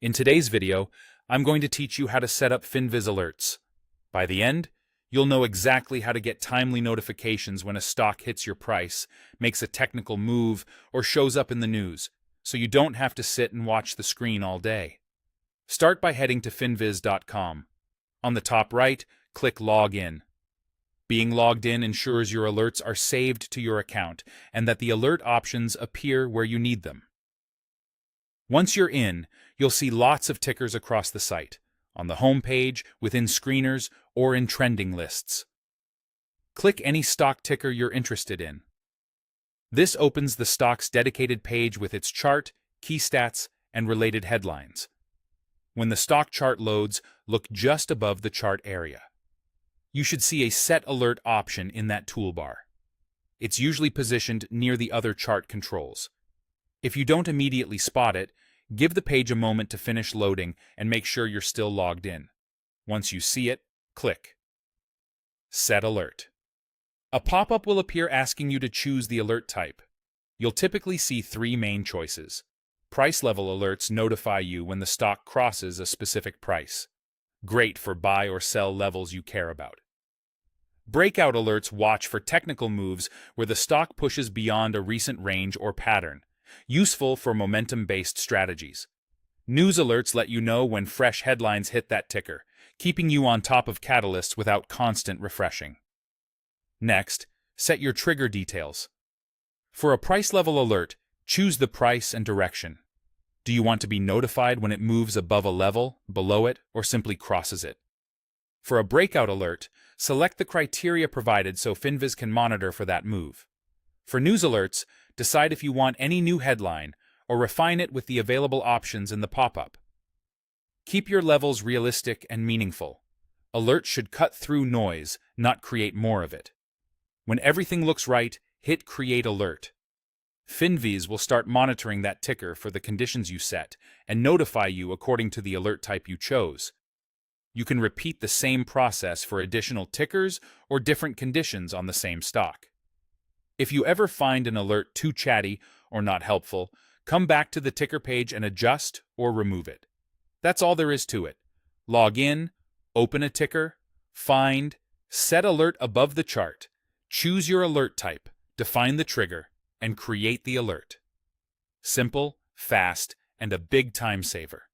In today's video, I'm going to teach you how to set up Finviz Alerts. By the end, you'll know exactly how to get timely notifications when a stock hits your price, makes a technical move, or shows up in the news, so you don't have to sit and watch the screen all day. Start by heading to finviz.com. On the top right, click Log In. Being logged in ensures your alerts are saved to your account and that the alert options appear where you need them. Once you're in, you'll see lots of tickers across the site, on the home page, within screeners, or in trending lists. Click any stock ticker you're interested in. This opens the stock's dedicated page with its chart, key stats, and related headlines. When the stock chart loads, look just above the chart area. You should see a Set Alert option in that toolbar. It's usually positioned near the other chart controls. If you don't immediately spot it, give the page a moment to finish loading and make sure you're still logged in. Once you see it, click Set Alert. A pop-up will appear asking you to choose the alert type. You'll typically see three main choices. Price level alerts notify you when the stock crosses a specific price. Great for buy or sell levels you care about. Breakout alerts watch for technical moves where the stock pushes beyond a recent range or pattern. Useful for momentum-based strategies. News alerts let you know when fresh headlines hit that ticker, keeping you on top of catalysts without constant refreshing. Next, set your trigger details. For a price level alert, choose the price and direction. Do you want to be notified when it moves above a level, below it, or simply crosses it? For a breakout alert, select the criteria provided so Finviz can monitor for that move. For news alerts, decide if you want any new headline, or refine it with the available options in the pop-up. Keep your levels realistic and meaningful. Alerts should cut through noise, not create more of it. When everything looks right, hit Create Alert. Finviz will start monitoring that ticker for the conditions you set and notify you according to the alert type you chose. You can repeat the same process for additional tickers or different conditions on the same stock. If you ever find an alert too chatty or not helpful, come back to the ticker page and adjust or remove it. That's all there is to it. Log in, open a ticker, find, set alert above the chart, choose your alert type, define the trigger, and create the alert. Simple, fast, and a big time saver.